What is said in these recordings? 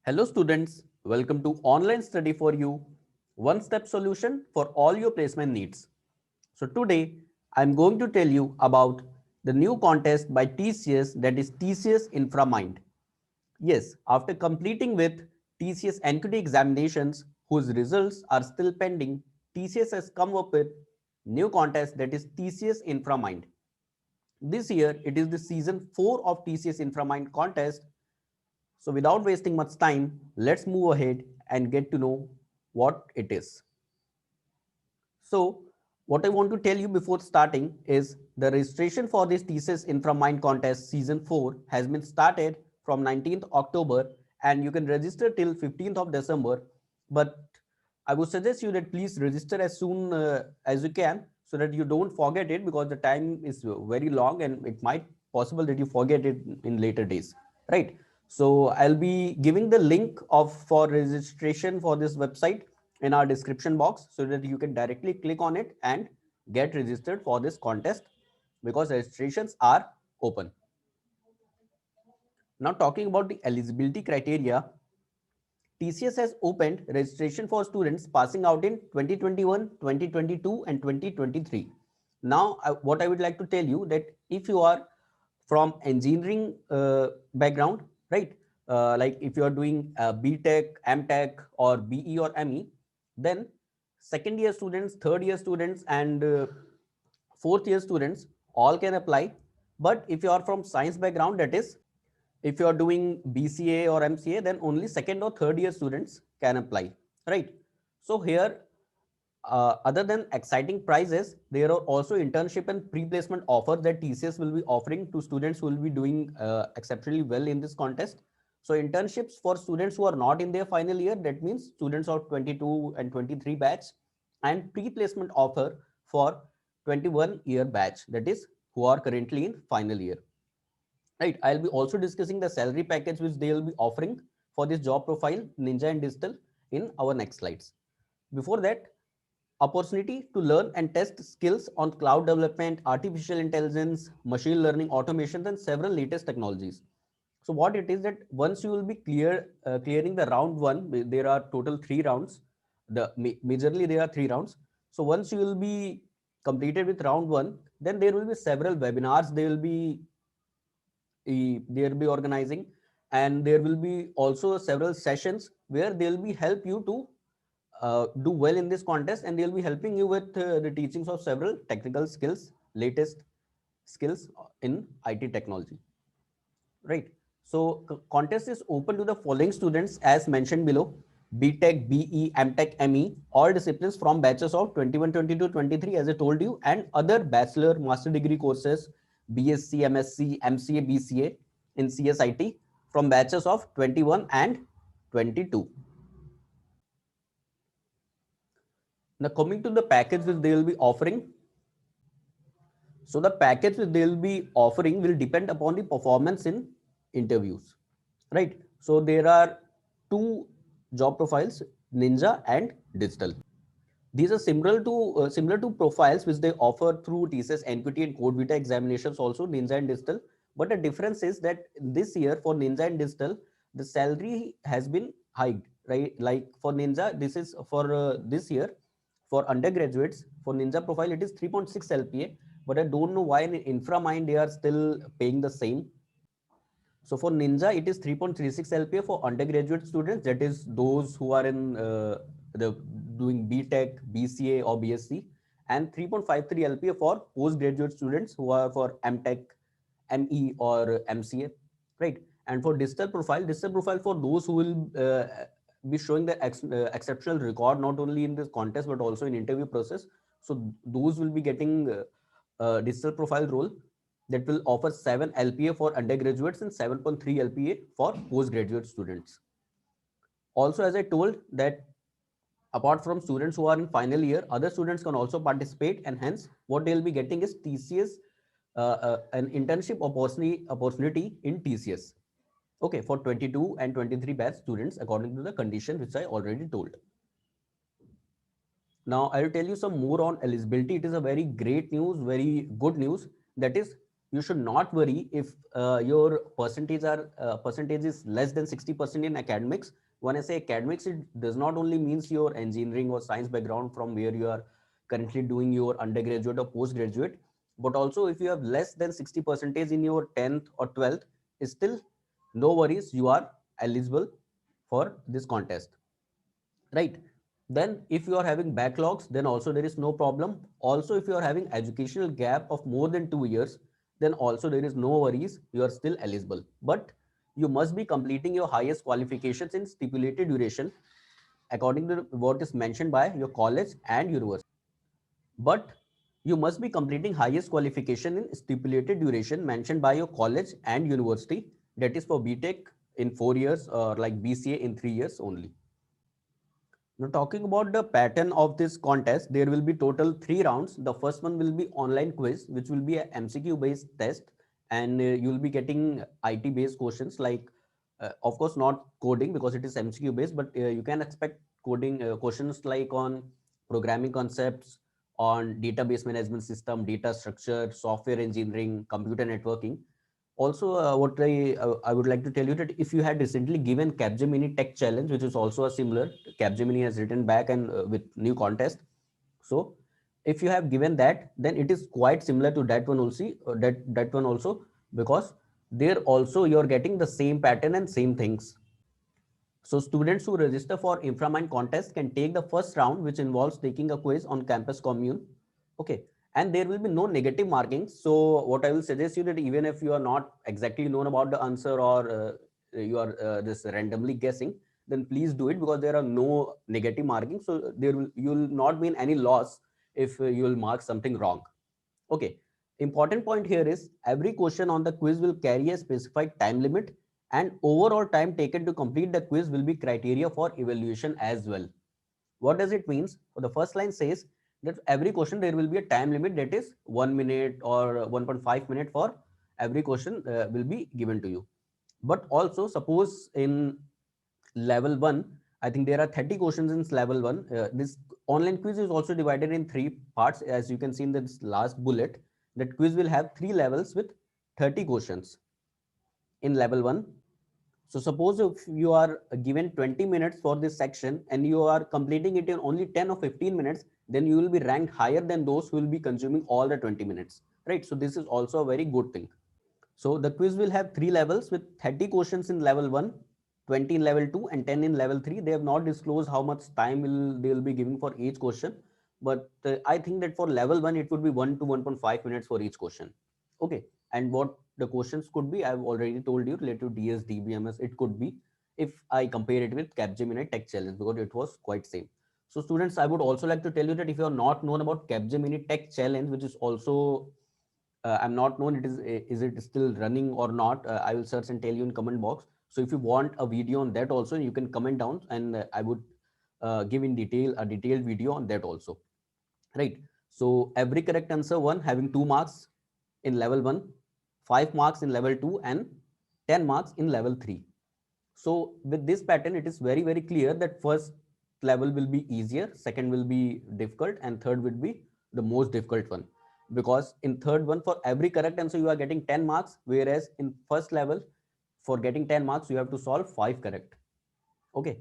Hello students, welcome to Online Study for You, one-step solution for all your placement needs. So today I'm going to tell you about the new contest by TCS, that is TCS InfraMind. Yes, after completing with TCS NQT examinations whose results are still pending, TCS has come up with new contest, that is TCS InfraMind. This year it is the season 4 of TCS InfraMind contest. So without wasting much time, let's move ahead and get to know what it is. So what I want to tell you before starting is the registration for this thesis InfraMind contest season 4 has been started from 19th October and you can register till 15th of December. But I would suggest you that please register as soon as you can so that you don't forget it, because the time is very long and it might possible that you forget it in later days, right? So I'll be giving the link of for registration for this website in our description box so that you can directly click on it and get registered for this contest, because registrations are open. Now talking about the eligibility criteria, TCS has opened registration for students passing out in 2021, 2022 and 2023. Now what I would like to tell you that if you are from engineering background, right, like if you are doing BTech, MTech or BE or ME, then second year students, third year students and fourth year students all can apply. But if you are from science background, that is if you are doing BCA or MCA, then only second or third year students can apply, right? So here, other than exciting prizes, there are also internship and pre-placement offers that TCS will be offering to students who will be doing exceptionally well in this contest. So internships for students who are not in their final year, that means students of 22 and 23 batch, and pre-placement offer for 21 year batch, that is who are currently in final year, right? I'll be also discussing the salary package which they will be offering for this job profile Ninja and Digital in our next slides. Before that, opportunity to learn and test skills on cloud development, artificial intelligence, machine learning, automation, and several latest technologies. So what it is that once you will be clearing the round one, there are total 3 rounds. Majorly there are 3 rounds. So once you will be completed with round one, then there will be several webinars. They'll be organizing, and there will be also several sessions where they'll be help you to do well in this contest, and they'll be helping you with the teachings of several technical skills, latest skills in IT technology, right? So contest is open to the following students as mentioned below: BTech, BE, MTech, ME, all disciplines from batches of 21, 22, 23 as I told you, and other bachelor master degree courses, BSc, MSc, MCA, BCA in CSIT from batches of 21 and 22. Now coming to the package which they will be offering. So the package which they will be offering will depend upon the performance in interviews, right? So there are two job profiles, Ninja and Digital. These are similar to profiles which they offer through TCS, NQT and Code Vita examinations also, Ninja and Digital. But the difference is that this year for Ninja and Digital, the salary has been hiked, right? Like for Ninja, this is for this year for undergraduates. For Ninja profile, it is 3.6 LPA, but I don't know why in InfraMind they are still paying the same. So for Ninja, it is 3.36 LPA for undergraduate students, that is those who are in the doing BTech, BCA or BSc, and 3.53 LPA for postgraduate students who are for MTech, ME or MCA, right? And for digital profile for those who will be showing the exceptional record not only in this contest but also in interview process. So those will be getting digital profile role that will offer 7 LPA for undergraduates and 7.3 LPA for postgraduate students. Also, as I told that apart from students who are in final year, other students can also participate, and hence what they'll be getting is TCS, an internship opportunity in TCS. Okay, for 22 and 23 batch students according to the condition which I already told. Now I will tell you some more on eligibility. It is a very great news, very good news. That is, you should not worry if your percentage is less than 60% in academics. When I say academics, it does not only means your engineering or science background from where you are currently doing your undergraduate or postgraduate, but also if you have less than 60 percentage in your 10th or 12th, still no worries, you are eligible for this contest, right? Then if you are having backlogs, then also there is no problem. Also, if you are having educational gap of more than 2 years, then also there is no worries, you are still eligible. But you must be completing your highest qualifications in stipulated duration according to what is mentioned by your college and university. But you must be completing highest qualification in stipulated duration mentioned by your college and university, that is for BTech in 4 years or like BCA in 3 years only. Now, talking about the pattern of this contest, there will be total 3 rounds. The first one will be online quiz, which will be a MCQ based test, and you will be getting IT based questions like, of course, not coding because it is MCQ based, but you can expect coding questions like on programming concepts, on database management system, data structure, software engineering, computer networking. Also, what I would like to tell you that if you had recently given Capgemini Tech Challenge, which is also a similar, Capgemini has written back and with new contest. So, if you have given that, then it is quite similar to that one also. That one also, because there also you are getting the same pattern and same things. So students who register for InfraMind contest can take the first round, which involves taking a quiz on campus commune. Okay. And there will be no negative marking. So what I will suggest you that even if you are not exactly known about the answer or you are just randomly guessing, then please do it because there are no negative marking. So you will not be in any loss if you will mark something wrong. Okay. Important point here is every question on the quiz will carry a specified time limit, and overall time taken to complete the quiz will be criteria for evaluation as well. What does it means? For the first line says that every question there will be a time limit, that is 1 minute or 1.5 minute for every question will be given to you. But also suppose in level 1, I think there are 30 questions in level 1. This online quiz is also divided in 3 parts, as you can see in this last bullet. That quiz will have 3 levels with 30 questions in level 1. So suppose if you are given 20 minutes for this section and you are completing it in only 10 or 15 minutes, then you will be ranked higher than those who will be consuming all the 20 minutes, right? So this is also a very good thing. So the quiz will have 3 levels with 30 questions in level 1, 20 in level 2, and 10 in level 3. They have not disclosed how much time they will be giving for each question. But I think that for level 1, it would be 1 to 1.5 minutes for each question. Okay. And what the questions could be, I've already told you related to DS, DBMS. It could be if I compare it with Capgemini Tech Challenge because it was quite same. So students, I would also like to tell you that if you are not known about Capgemini Tech Challenge, which is also I'm not known is it still running or not. I will search and tell you in comment box. So if you want a video on that also, you can comment down and I would give in detail a detailed video on that also, right? So every correct answer one having 2 marks in level 1, 5 marks in level 2, and 10 marks in level 3. So with this pattern, it is very clear that first level will be easier, second will be difficult, and third will be the most difficult one. Because in third one, for every correct answer, you are getting 10 marks, whereas in first level, for getting 10 marks, you have to solve 5 correct. Okay.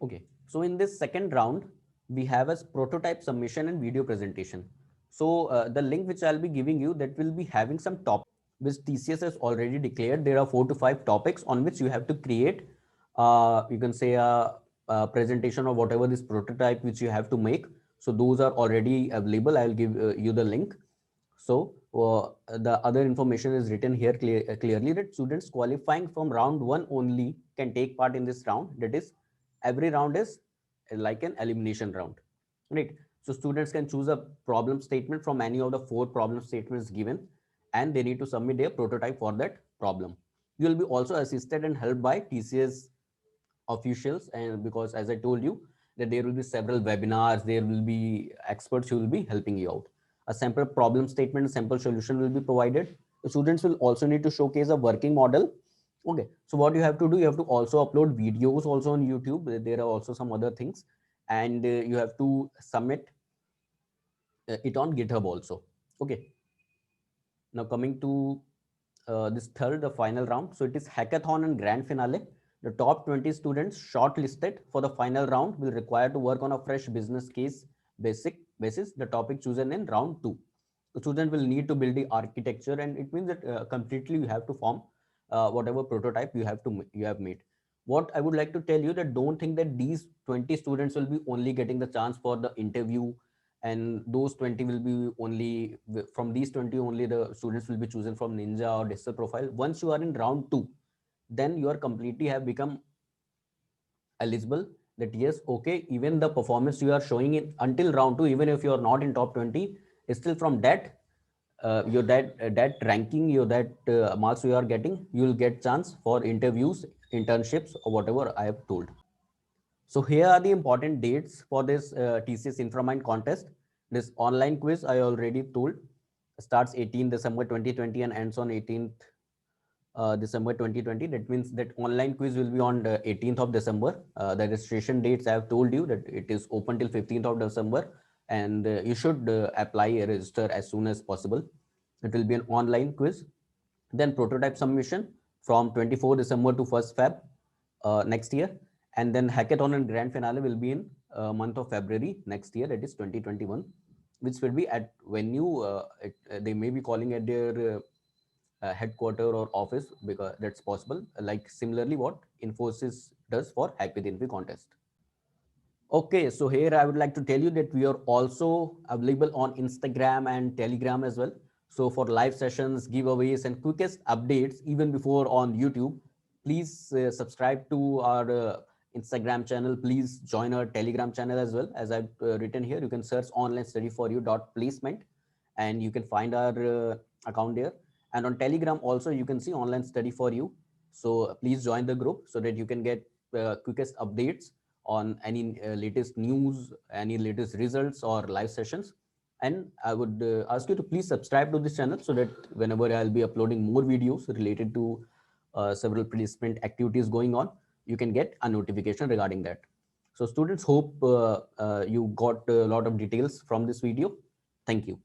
Okay. So in this second round, we have as prototype submission and video presentation. So the link which I'll be giving you, that will be having some topics which TCS has already declared. There are 4 to 5 topics on which you have to create, you can say a presentation or whatever this prototype which you have to make. So those are already available. I'll give you the link. So the other information is written here clearly that students qualifying from round 1 only can take part in this round. That is, every round is like an elimination round, right? So students can choose a problem statement from any of the 4 problem statements given, and they need to submit their prototype for that problem. You will be also assisted and helped by TCS officials, and because as I told you that there will be several webinars, there will be experts who will be helping you out. A sample problem statement, sample solution will be provided. The students will also need to showcase a working model. Okay, so what you have to do, you have to also upload videos also on YouTube. There are also some other things, and you have to submit it on GitHub also. Okay. Now coming to this third, the final round. So it is hackathon and grand finale. The top 20 students shortlisted for the final round will require to work on a fresh business case basis, the topic chosen in round two. The student will need to build the architecture, and it means that completely you have to form whatever prototype you have made. What I would like to tell you, that don't think that these 20 students will be only getting the chance for the interview, and those 20 will be only from these 20 only the students will be chosen from Ninja or Digital Profile. Once you are in round two, then you are completely have become eligible, that yes, okay, even the performance you are showing in until round two, even if you are not in top 20, still from that your that ranking, your that marks you are getting, you will get chance for interviews, internships, or whatever I have told. So here are the important dates for this TCS Inframind contest. This online quiz I already told starts 18 December 2020 and ends on 18th December 2020. That means that online quiz will be on the 18th of December. The registration dates I have told you that it is open till 15th of December, and you should apply register as soon as possible. It will be an online quiz. Then prototype submission from 24 December to 1st Feb next year, and then hackathon and grand finale will be in month of February next year, that is 2021, which will be at venue. They may be calling at their headquarter or office, because that's possible. Like similarly, what Infosys does for Hack with Infy contest. Okay, so here I would like to tell you that we are also available on Instagram and Telegram as well. So for live sessions, giveaways, and quickest updates, even before on YouTube, please subscribe to our Instagram channel. Please join our Telegram channel as well. As I've written here, you can search online study for you placement, and you can find our account there. And on Telegram also, you can see online study for you. So please join the group so that you can get quickest updates on any latest news, any latest results or live sessions. And I would ask you to please subscribe to this channel so that whenever I'll be uploading more videos related to several placement activities going on, you can get a notification regarding that. So students, hope you got a lot of details from this video. Thank you.